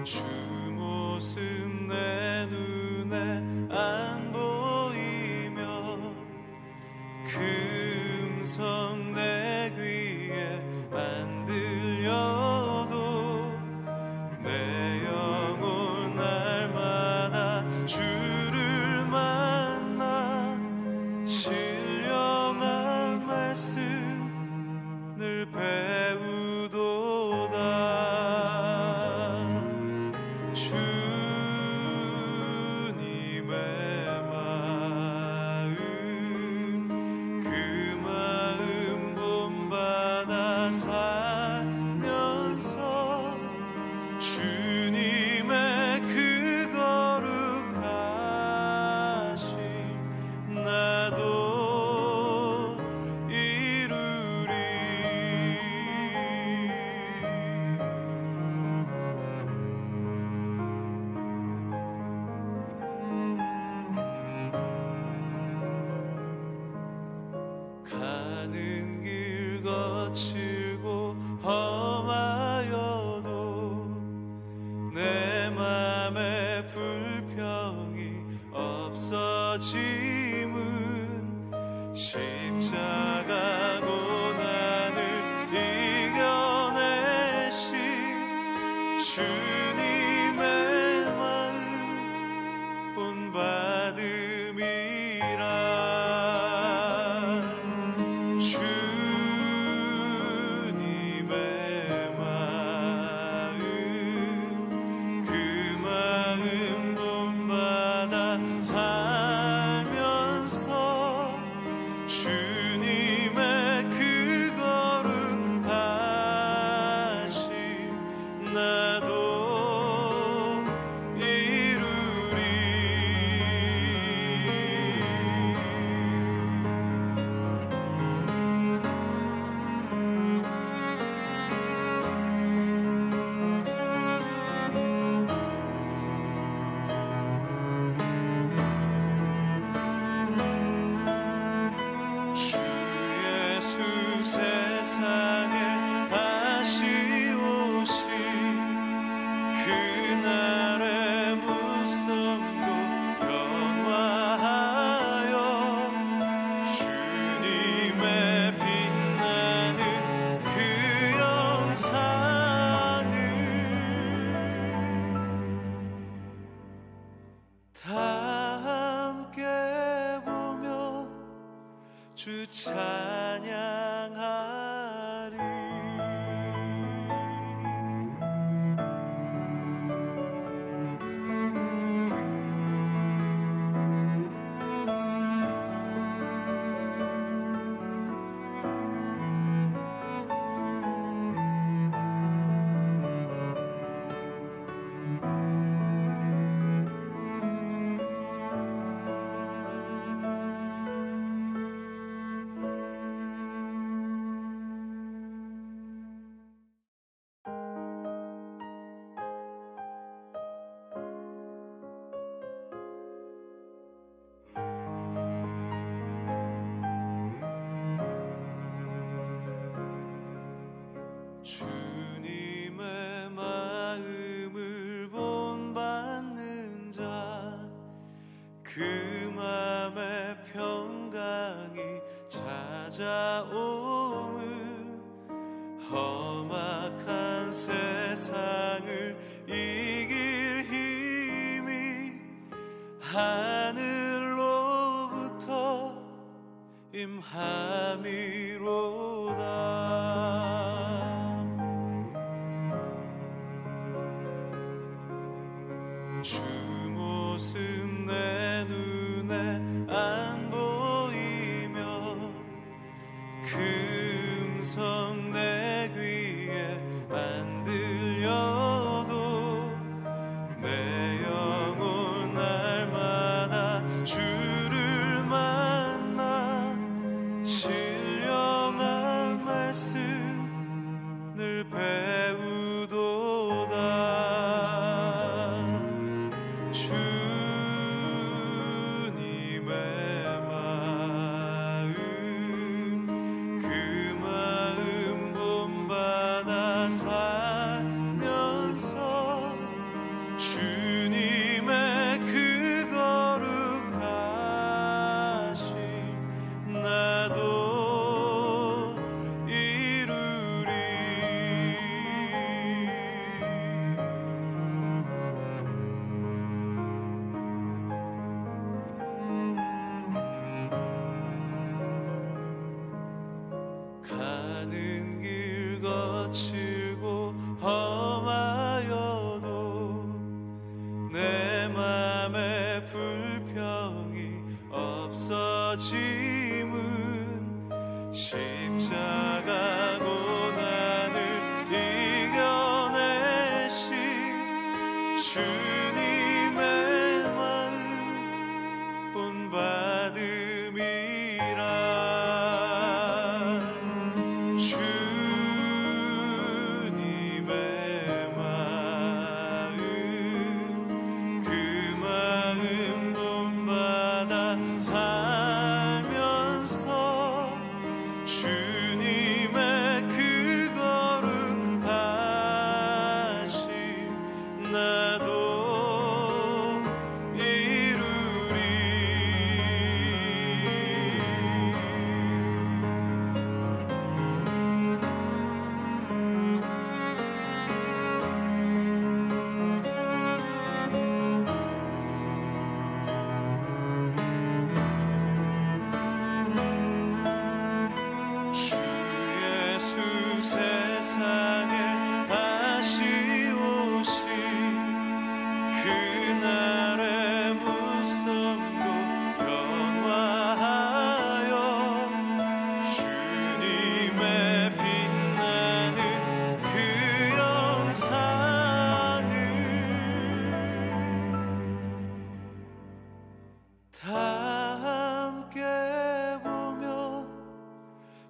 주 모습 내 눈에 안 보이며 그 음성 내 귀에 안 들려도 내 영혼 날마다 주를 만나 신령한 말씀 늘 배우도다. 가는 길 거칠고 험하여도 내 맘에 불평이 없어짐은 십자가 고난을 이겨내신 주님의 마음 본받음이라. 주 찬양하리. 주님의 마음을 본받는 자, 그 맘에 평강이 찾아오면 험악한 세상을 이길 힘이 하늘로부터 임함이로다. 주 모습 내 눈에 안 보이며 그 음성 내 귀에 안 들려도 내 영혼 날마다 주를 만나 신령한 말씀 늘 배우도다.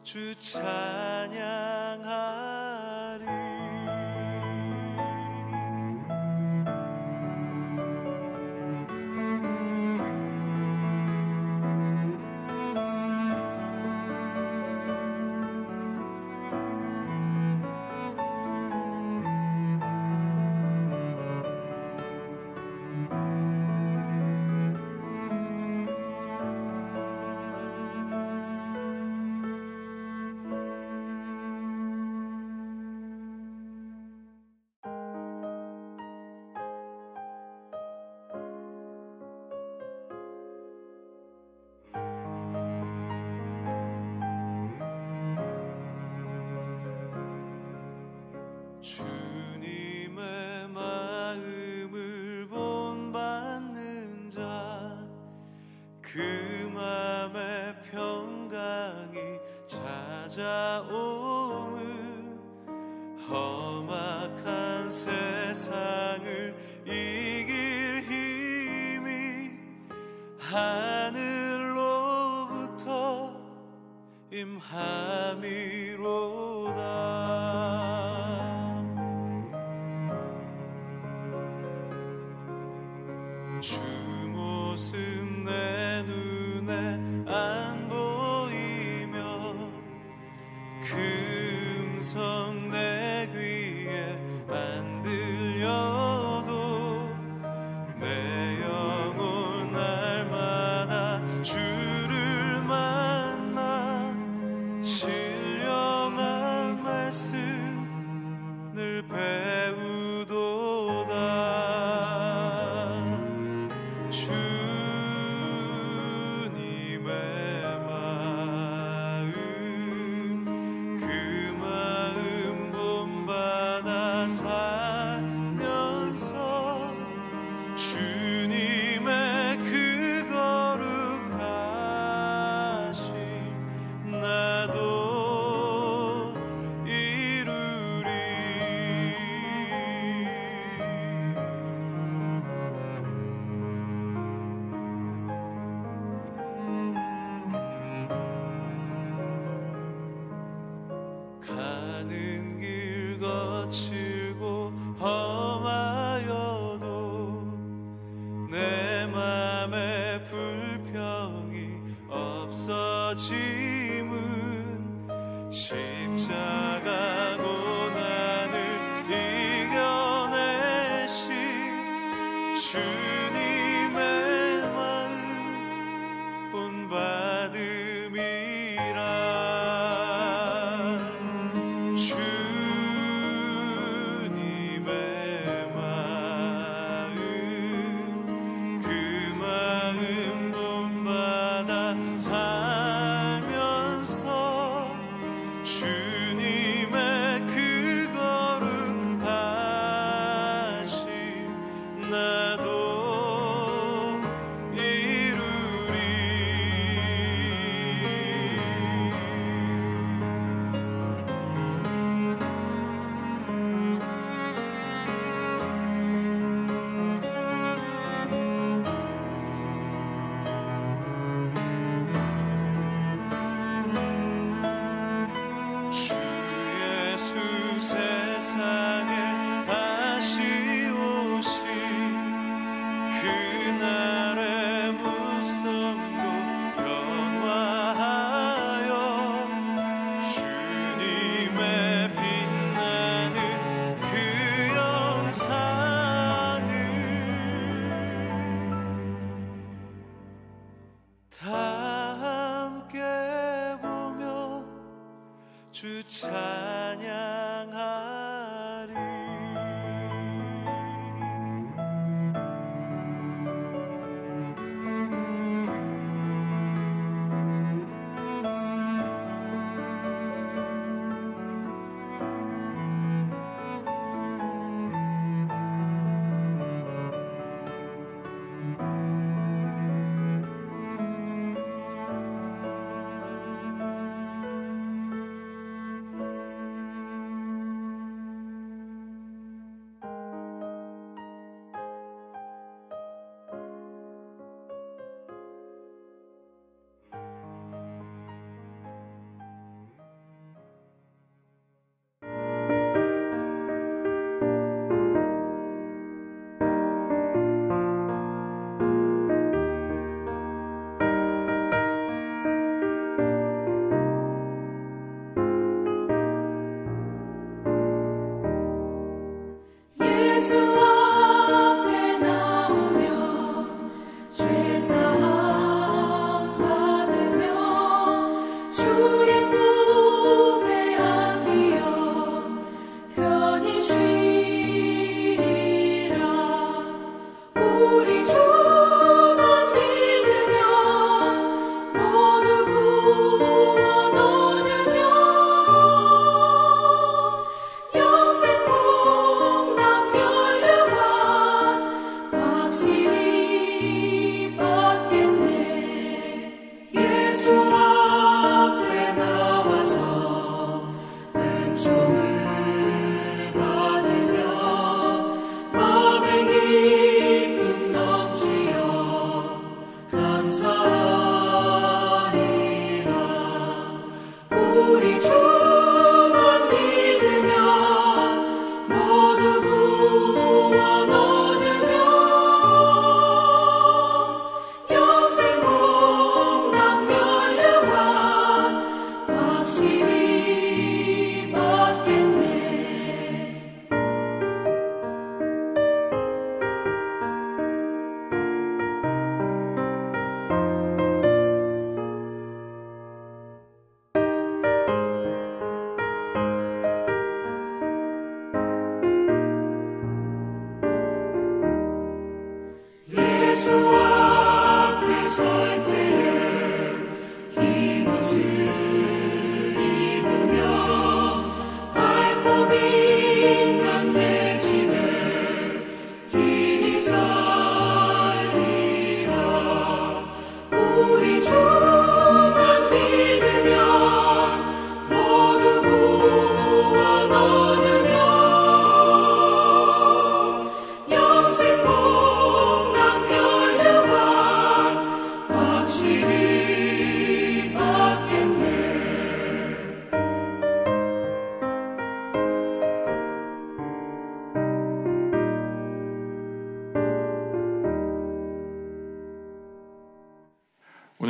주 찬양하리. 주님의 마음을 본받는 자, 그 맘에 평강이 찾아오므 험악한 세상을 이길 힘이 하늘로부터 임함이로다. 주 모습 내 눈에 안 보이며 그 음성 내 귀에 안 들려도 내 영혼 날마다 주를 만나 신령한 말씀 늘 배우도다. 가는 길 거칠고 험하여도 내 맘에 불평이 없어짐은 십자가 고난을 이겨내신 주님의 마음 본받음이라. 주 찬양하리.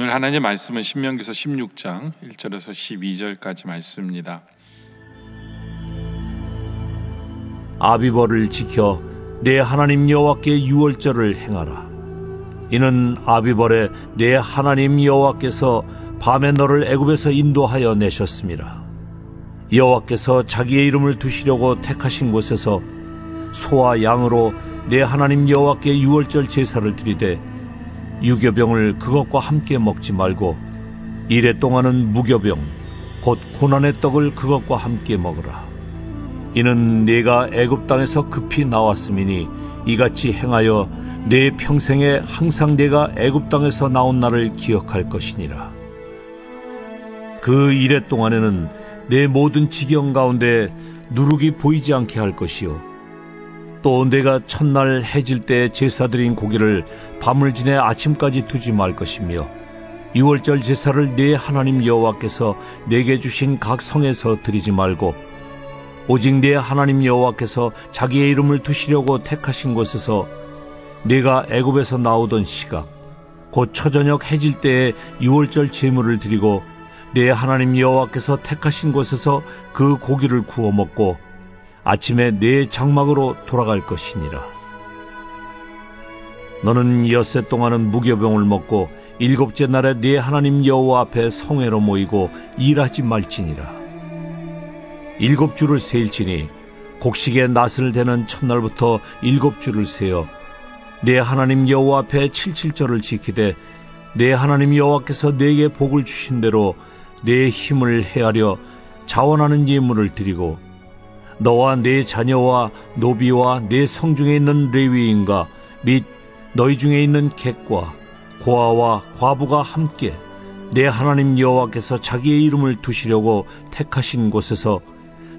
오늘 하나님의 말씀은 신명기서 16장 1절에서 12절까지 말씀입니다. 아비벌을 지켜 내 하나님 여호와께 유월절을 행하라. 이는 아비벌에 내 하나님 여호와께서 밤에 너를 애굽에서 인도하여 내셨습니다. 여호와께서 자기의 이름을 두시려고 택하신 곳에서 소와 양으로 내 하나님 여호와께 유월절 제사를 드리되 유교병을 그것과 함께 먹지 말고 이레 동안은 무교병 곧 고난의 떡을 그것과 함께 먹으라. 이는 네가 애굽 땅에서 급히 나왔음이니 이같이 행하여 내 평생에 항상 내가 애굽 땅에서 나온 날을 기억할 것이니라. 그 이레 동안에는 내 모든 지경 가운데 누룩이 보이지 않게 할 것이요 또 내가 첫날 해질 때 제사드린 고기를 밤을 지내 아침까지 두지 말 것이며 유월절 제사를 내 하나님 여호와께서 내게 주신 각 성에서 드리지 말고 오직 내 하나님 여호와께서 자기의 이름을 두시려고 택하신 곳에서 내가 애굽에서 나오던 시각 곧 초저녁 해질 때에 유월절 제물을 드리고 내 하나님 여호와께서 택하신 곳에서 그 고기를 구워 먹고 아침에 내 장막으로 돌아갈 것이니라. 너는 엿새 동안은 무교병을 먹고 일곱째 날에 네 하나님 여호와 앞에 성회로 모이고 일하지 말지니라. 7주를 세일지니 곡식의 낫을 대는 첫날부터 7주를 세어 내 하나님 여호와 앞에 칠칠절을 지키되 내 하나님 여호와께서 내게 복을 주신 대로 내 힘을 헤아려 자원하는 예물을 드리고 너와 네 자녀와 노비와 네 성중에 있는 레위인과 및 너희 중에 있는 객과 고아와 과부가 함께 내 하나님 여호와께서 자기의 이름을 두시려고 택하신 곳에서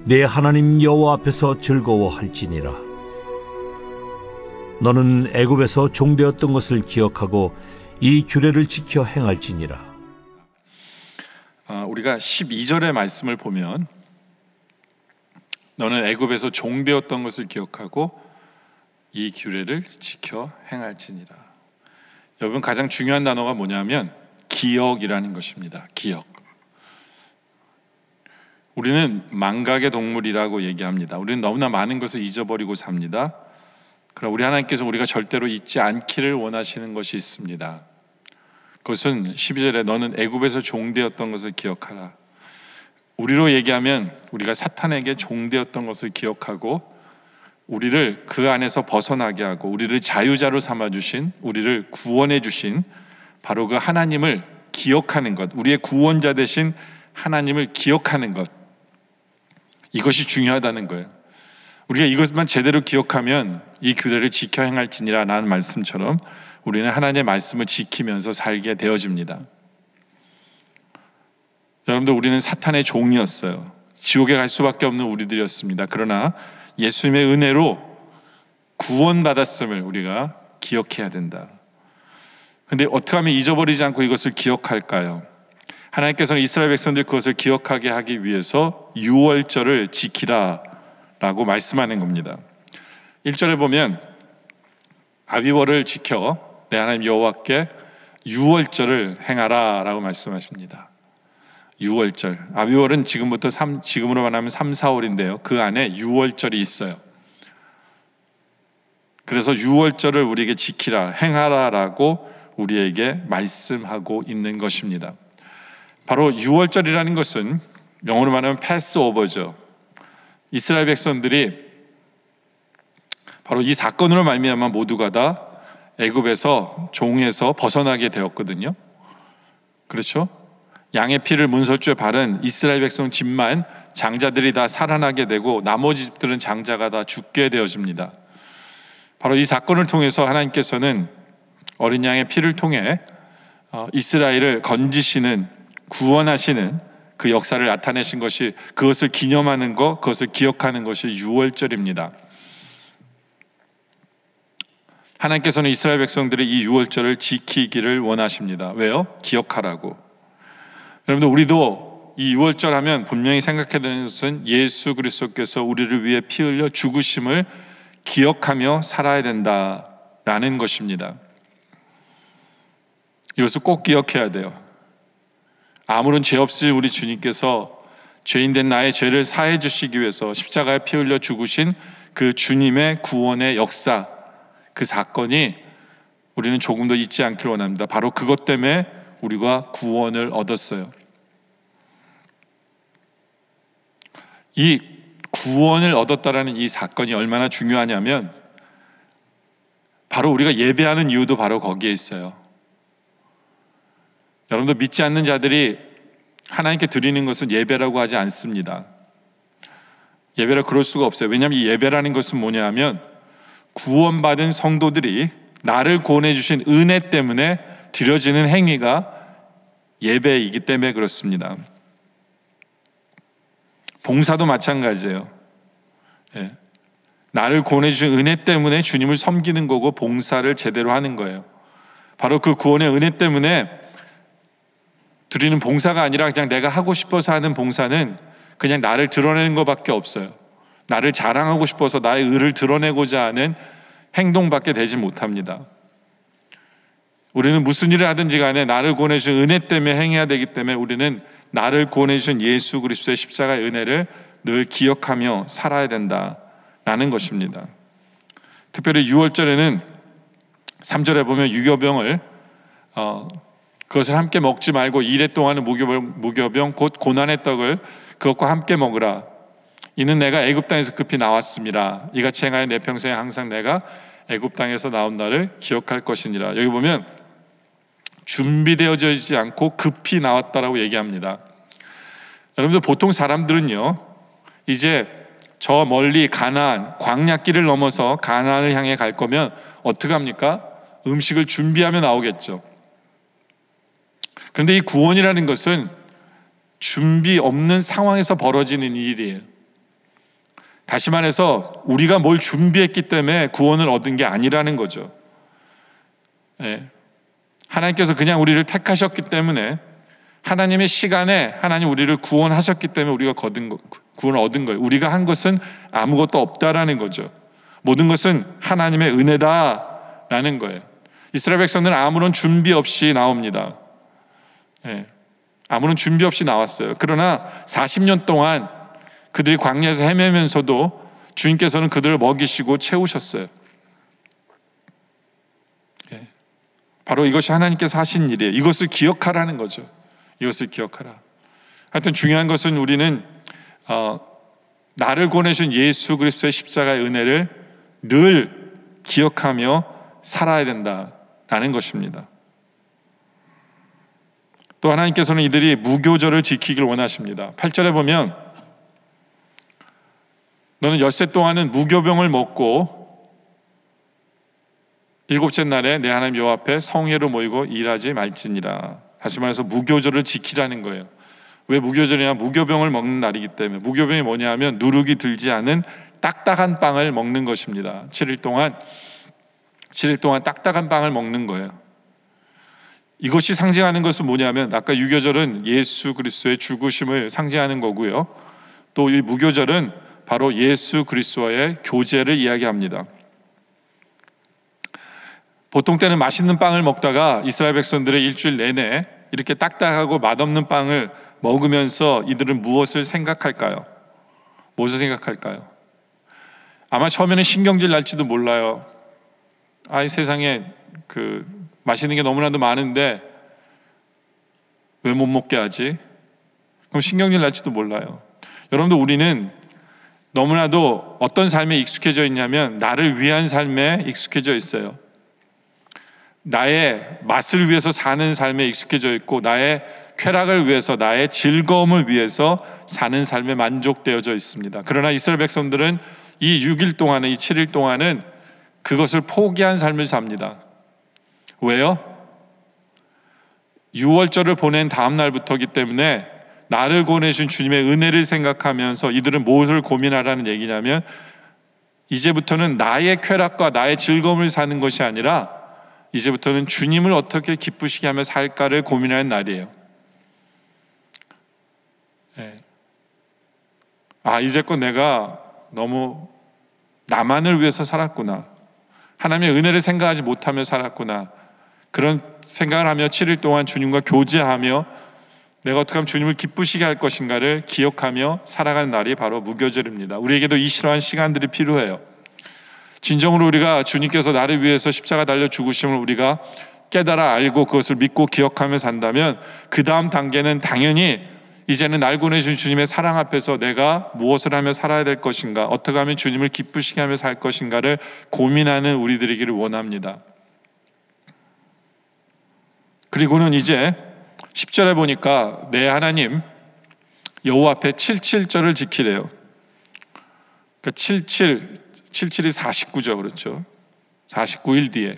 내 하나님 여호와 앞에서 즐거워할지니라. 너는 애굽에서 종되었던 것을 기억하고 이 규례를 지켜 행할지니라. 우리가 12절의 말씀을 보면 너는 애굽에서 종되었던 것을 기억하고 이 규례를 지켜 행할지니라. 여러분, 가장 중요한 단어가 뭐냐면 기억이라는 것입니다. 기억. 우리는 망각의 동물이라고 얘기합니다. 우리는 너무나 많은 것을 잊어버리고 삽니다. 그러나 우리 하나님께서 우리가 절대로 잊지 않기를 원하시는 것이 있습니다. 그것은 12절에 너는 애굽에서 종되었던 것을 기억하라. 우리로 얘기하면 우리가 사탄에게 종되었던 것을 기억하고 우리를 그 안에서 벗어나게 하고 우리를 자유자로 삼아주신, 우리를 구원해 주신 바로 그 하나님을 기억하는 것, 우리의 구원자 되신 하나님을 기억하는 것, 이것이 중요하다는 거예요. 우리가 이것만 제대로 기억하면 이 규례를 지켜 행할지니라 라는 말씀처럼 우리는 하나님의 말씀을 지키면서 살게 되어집니다. 여러분들, 우리는 사탄의 종이었어요. 지옥에 갈 수밖에 없는 우리들이었습니다. 그러나 예수님의 은혜로 구원받았음을 우리가 기억해야 된다. 그런데 어떻게 하면 잊어버리지 않고 이것을 기억할까요? 하나님께서는 이스라엘 백성들 그것을 기억하게 하기 위해서 유월절을 지키라 라고 말씀하는 겁니다. 1절에 보면 아비월을 지켜 내 하나님 여호와께 유월절을 행하라 라고 말씀하십니다. 유월절, 아비월은 지금으로 말하면 3, 4월인데요 그 안에 유월절이 있어요. 그래서 유월절을 우리에게 지키라, 행하라 라고 우리에게 말씀하고 있는 것입니다. 바로 유월절이라는 것은 영어로 말하면 패스오버죠. 이스라엘 백성들이 바로 이 사건으로 말미암아 모두가 다 애굽에서 종에서 벗어나게 되었거든요. 그렇죠? 양의 피를 문설주에 바른 이스라엘 백성 집만 장자들이 다 살아나게 되고 나머지 집들은 장자가 다 죽게 되어집니다. 바로 이 사건을 통해서 하나님께서는 어린 양의 피를 통해 이스라엘을 건지시는, 구원하시는 그 역사를 나타내신 것이, 그것을 기념하는 것, 그것을 기억하는 것이 유월절입니다. 하나님께서는 이스라엘 백성들이 이 유월절을 지키기를 원하십니다. 왜요? 기억하라고. 여러분들, 우리도 이 유월절 하면 분명히 생각해야 되는 것은 예수 그리스도께서 우리를 위해 피 흘려 죽으심을 기억하며 살아야 된다라는 것입니다. 이것을 꼭 기억해야 돼요. 아무런 죄 없이 우리 주님께서 죄인된 나의 죄를 사해 주시기 위해서 십자가에 피 흘려 죽으신 그 주님의 구원의 역사, 그 사건이 우리는 조금 더 잊지 않기를 원합니다. 바로 그것 때문에 우리가 구원을 얻었어요. 이 구원을 얻었다라는 이 사건이 얼마나 중요하냐면 바로 우리가 예배하는 이유도 바로 거기에 있어요. 여러분도 믿지 않는 자들이 하나님께 드리는 것은 예배라고 하지 않습니다. 예배라 그럴 수가 없어요. 왜냐하면 이 예배라는 것은 뭐냐 하면 구원받은 성도들이 나를 구원해 주신 은혜 때문에 드려지는 행위가 예배이기 때문에 그렇습니다. 봉사도 마찬가지예요. 예. 나를 구원해 주신 은혜 때문에 주님을 섬기는 거고 봉사를 제대로 하는 거예요. 바로 그 구원의 은혜 때문에 드리는 봉사가 아니라 그냥 내가 하고 싶어서 하는 봉사는 그냥 나를 드러내는 것밖에 없어요. 나를 자랑하고 싶어서 나의 의를 드러내고자 하는 행동밖에 되지 못합니다. 우리는 무슨 일을 하든지 간에 나를 구원해 주신 은혜 때문에 행해야 되기 때문에 우리는 나를 구원해 주신 예수 그리스도의 십자가의 은혜를 늘 기억하며 살아야 된다라는 것입니다. 특별히 6월절에는 3절에 보면 유교병을 그것을 함께 먹지 말고 이래 동안은 무교병 곧 고난의 떡을 그것과 함께 먹으라. 이는 내가 애굽 땅에서 급히 나왔음이라. 이같이 행하여 내 평생에 항상 내가 애굽 땅에서 나온 날을 기억할 것이니라. 여기 보면 준비되어져 있지 않고 급히 나왔다라고 얘기합니다. 여러분들 보통 사람들은요 이제 저 멀리 가나안 광야길을 넘어서 가나안을 향해 갈 거면 어떻게 합니까? 음식을 준비하며 나오겠죠. 그런데 이 구원이라는 것은 준비 없는 상황에서 벌어지는 일이에요. 다시 말해서 우리가 뭘 준비했기 때문에 구원을 얻은 게 아니라는 거죠. 네. 하나님께서 그냥 우리를 택하셨기 때문에 하나님의 시간에 하나님 우리를 구원하셨기 때문에 우리가 구원을 얻은 거예요. 우리가 한 것은 아무것도 없다라는 거죠. 모든 것은 하나님의 은혜다라는 거예요. 이스라엘 백성들은 아무런 준비 없이 나옵니다. 네. 아무런 준비 없이 나왔어요. 그러나 40년 동안 그들이 광야에서 헤매면서도 주님께서는 그들을 먹이시고 채우셨어요. 예. 바로 이것이 하나님께서 하신 일이에요. 이것을 기억하라는 거죠. 이것을 기억하라. 하여튼 중요한 것은 우리는 나를 구원해준 예수 그리스도의 십자가의 은혜를 늘 기억하며 살아야 된다라는 것입니다. 또 하나님께서는 이들이 무교절을 지키길 원하십니다. 8절에 보면 너는 엿새 동안은 무교병을 먹고 일곱째 날에 내 하나님 여호와 앞에 성회로 모이고 일하지 말지니라. 다시 말해서 무교절을 지키라는 거예요. 왜 무교절이냐? 무교병을 먹는 날이기 때문에. 무교병이 뭐냐 하면 누룩이 들지 않은 딱딱한 빵을 먹는 것입니다. 7일 동안 딱딱한 빵을 먹는 거예요. 이것이 상징하는 것은 뭐냐면 아까 유교절은 예수 그리스도의 죽으심을 상징하는 거고요. 또 이 무교절은 바로 예수 그리스도와의 교제를 이야기합니다. 보통 때는 맛있는 빵을 먹다가 이스라엘 백성들의 일주일 내내 이렇게 딱딱하고 맛없는 빵을 먹으면서 이들은 무엇을 생각할까요? 무엇을 생각할까요? 아마 처음에는 신경질 날지도 몰라요. 이 세상에 맛있는 게 너무나도 많은데 왜 못 먹게 하지? 그럼 신경질 날지도 몰라요. 여러분들 우리는 너무나도 어떤 삶에 익숙해져 있냐면 나를 위한 삶에 익숙해져 있어요. 나의 맛을 위해서 사는 삶에 익숙해져 있고 나의 쾌락을 위해서 나의 즐거움을 위해서 사는 삶에 만족되어져 있습니다. 그러나 이스라엘 백성들은 이 6일 동안은 이 7일 동안은 그것을 포기한 삶을 삽니다. 왜요? 6월절을 보낸 다음 날부터이기 때문에 나를 구원해주신 주님의 은혜를 생각하면서 이들은 무엇을 고민하라는 얘기냐면 이제부터는 나의 쾌락과 나의 즐거움을 사는 것이 아니라 이제부터는 주님을 어떻게 기쁘시게 하며 살까를 고민하는 날이에요. 네. 이제껏 내가 너무 나만을 위해서 살았구나. 하나님의 은혜를 생각하지 못하며 살았구나. 그런 생각을 하며 7일 동안 주님과 교제하며 내가 어떻게 하면 주님을 기쁘시게 할 것인가를 기억하며 살아가는 날이 바로 무교절입니다. 우리에게도 이러한 시간들이 필요해요. 진정으로 우리가 주님께서 나를 위해서 십자가 달려 죽으심을 우리가 깨달아 알고 그것을 믿고 기억하며 산다면 그 다음 단계는 당연히 이제는 날 보내준 주님의 사랑 앞에서 내가 무엇을 하며 살아야 될 것인가, 어떻게 하면 주님을 기쁘시게 하며 살 것인가를 고민하는 우리들이기를 원합니다. 그리고는 이제 10절에 보니까 내 하나님 여호와 앞에 77절을 지키래요. 그러니까 77이 49죠. 그렇죠. 49일 뒤에.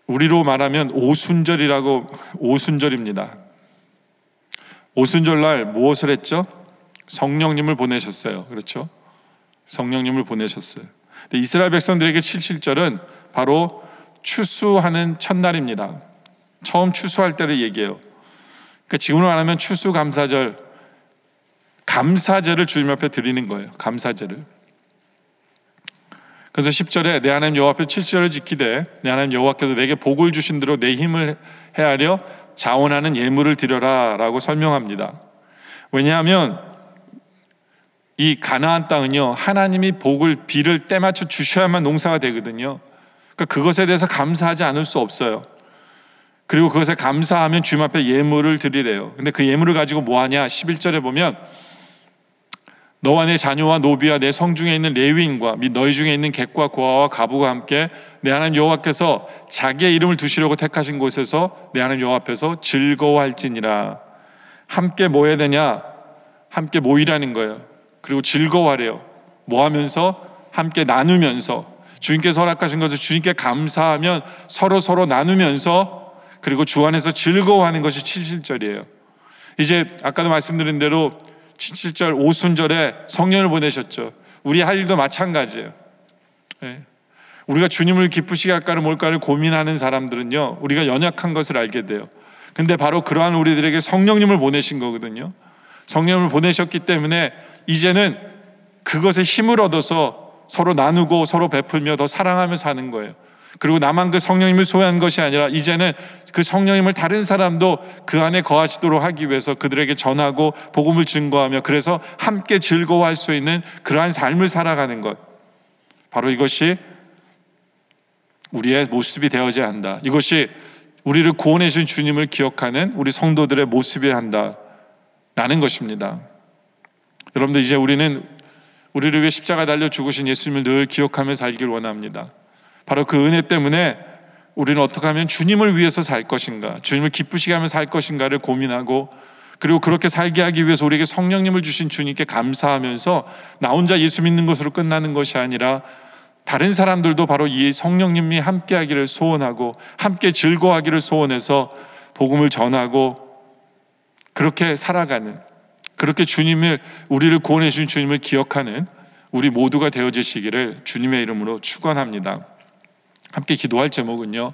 우리로 말하면 오순절입니다. 오순절날 무엇을 했죠? 성령님을 보내셨어요. 그렇죠? 성령님을 보내셨어요. 근데 이스라엘 백성들에게 77절은 바로 추수하는 첫날입니다. 처음 추수할 때를 얘기해요. 그러니까 지금으로 말하면 추수감사절, 감사제를 주님 앞에 드리는 거예요. 감사제를. 그래서 10절에 내 하나님 여호와 앞에 7절을 지키되 내 하나님 여호와께서 내게 복을 주신 대로 내 힘을 헤아려 자원하는 예물을 드려라 라고 설명합니다. 왜냐하면 이 가나안 땅은요, 하나님이 복을 비를 때맞춰 주셔야만 농사가 되거든요. 그러니까 그것에 대해서 감사하지 않을 수 없어요. 그리고 그것에 감사하면 주님 앞에 예물을 드리래요. 근데 그 예물을 가지고 뭐 하냐? 11절에 보면 너와 내 자녀와 노비와 내 성중에 있는 레위인과 및 너희 중에 있는 객과 고아와 가부가 함께 내 하나님 여호와께서 자기의 이름을 두시려고 택하신 곳에서 내 하나님 여호와 앞에서 즐거워할지니라. 함께 뭐 해야 되냐? 함께 모이라는 거예요. 그리고 즐거워하래요. 뭐 하면서? 함께 나누면서, 주님께서 허락하신 것을 주님께 감사하면 서로 나누면서, 그리고 주 안에서 즐거워하는 것이 77절이에요. 이제 아까도 말씀드린 대로 77절 오순절에 성령을 보내셨죠. 우리 할 일도 마찬가지예요. 우리가 주님을 기쁘시게 할까를 뭘까를 고민하는 사람들은요, 우리가 연약한 것을 알게 돼요. 근데 바로 그러한 우리들에게 성령님을 보내신 거거든요. 성령을 보내셨기 때문에 이제는 그것에 힘을 얻어서 서로 나누고 서로 베풀며 더 사랑하며 사는 거예요. 그리고 나만 그 성령님을 소유한 것이 아니라 이제는 그 성령님을 다른 사람도 그 안에 거하시도록 하기 위해서 그들에게 전하고 복음을 증거하며, 그래서 함께 즐거워할 수 있는 그러한 삶을 살아가는 것, 바로 이것이 우리의 모습이 되어야 한다. 이것이 우리를 구원해 주신 주님을 기억하는 우리 성도들의 모습이어야 한다라는 것입니다. 여러분들, 이제 우리는 우리를 위해 십자가 달려 죽으신 예수님을 늘 기억하며 살길 원합니다. 바로 그 은혜 때문에 우리는 어떻게 하면 주님을 위해서 살 것인가, 주님을 기쁘시게 하며 살 것인가를 고민하고, 그리고 그렇게 살게 하기 위해서 우리에게 성령님을 주신 주님께 감사하면서 나 혼자 예수 믿는 것으로 끝나는 것이 아니라 다른 사람들도 바로 이 성령님이 함께 하기를 소원하고 함께 즐거워하기를 소원해서 복음을 전하고 그렇게 살아가는, 그렇게 주님을, 우리를 구원해 주신 주님을 기억하는 우리 모두가 되어지시기를 주님의 이름으로 축원합니다. 함께 기도할 제목은요,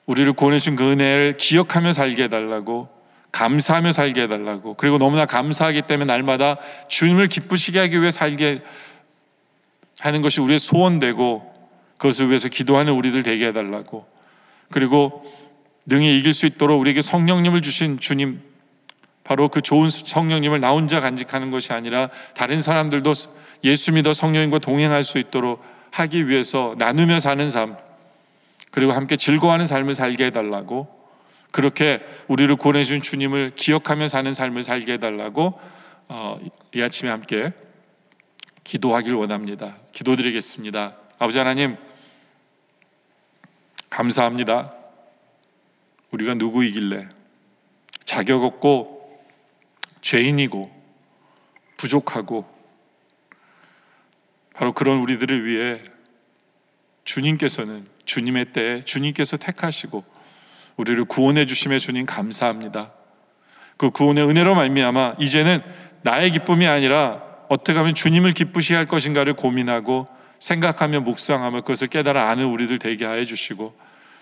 우리를 구원해 주신 그 은혜를 기억하며 살게 해달라고, 감사하며 살게 해달라고, 그리고 너무나 감사하기 때문에 날마다 주님을 기쁘시게 하기 위해 살게 하는 것이 우리의 소원되고, 그것을 위해서 기도하는 우리들 되게 해달라고, 그리고 능히 이길 수 있도록 우리에게 성령님을 주신 주님, 바로 그 좋은 성령님을 나 혼자 간직하는 것이 아니라 다른 사람들도 예수 믿어 성령님과 동행할 수 있도록 하기 위해서 나누며 사는 삶, 그리고 함께 즐거워하는 삶을 살게 해달라고, 그렇게 우리를 구원해 준 주님을 기억하며 사는 삶을 살게 해달라고 이 아침에 함께 기도하길 원합니다. 기도드리겠습니다. 아버지 하나님, 감사합니다. 우리가 누구이길래 자격 없고 죄인이고 부족하고, 바로 그런 우리들을 위해 주님께서는 주님의 때에 주님께서 택하시고 우리를 구원해 주심에 주님 감사합니다. 그 구원의 은혜로 말미암아 이제는 나의 기쁨이 아니라 어떻게 하면 주님을 기쁘시게 할 것인가를 고민하고 생각하며 묵상하며 그것을 깨달아 아는 우리들 되게 하여 주시고,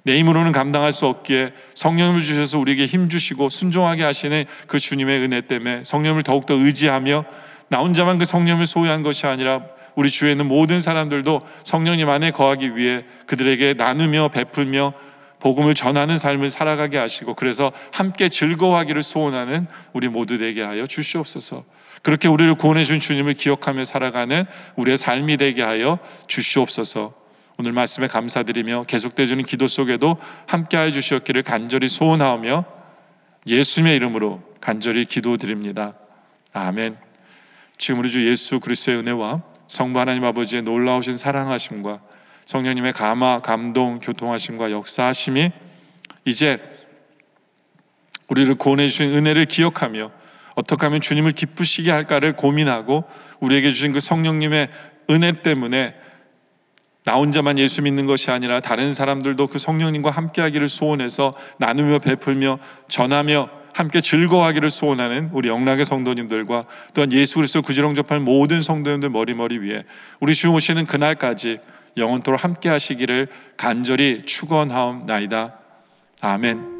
내 힘으로는 감당할 수 없기에 성령을 주셔서 우리에게 힘 주시고 순종하게 하시는 그 주님의 은혜 때문에 성령을 더욱더 의지하며 나 혼자만 그 성령을 소유한 것이 아니라 우리 주위에 있는 모든 사람들도 성령님 안에 거하기 위해 그들에게 나누며 베풀며 복음을 전하는 삶을 살아가게 하시고, 그래서 함께 즐거워하기를 소원하는 우리 모두 되게 하여 주시옵소서. 그렇게 우리를 구원해 준 주님을 기억하며 살아가는 우리의 삶이 되게 하여 주시옵소서. 오늘 말씀에 감사드리며 계속되어지는 기도 속에도 함께하여 주시옵기를 간절히 소원하오며 예수님의 이름으로 간절히 기도드립니다. 아멘. 지금 우리 주 예수 그리스도의 은혜와 성부 하나님 아버지의 놀라우신 사랑하심과 성령님의 감화, 감동, 교통하심과 역사하심이 이제 우리를 구원해 주신 은혜를 기억하며 어떻게 하면 주님을 기쁘시게 할까를 고민하고, 우리에게 주신 그 성령님의 은혜 때문에 나 혼자만 예수 믿는 것이 아니라 다른 사람들도 그 성령님과 함께하기를 소원해서 나누며 베풀며 전하며 함께 즐거워하기를 소원하는 우리 영락의 성도님들과 또한 예수 그리스도 구지렁접할 모든 성도님들 머리 위에 우리 주 오시는 그날까지 영원토록 함께 하시기를 간절히 축원하옵나이다. 아멘.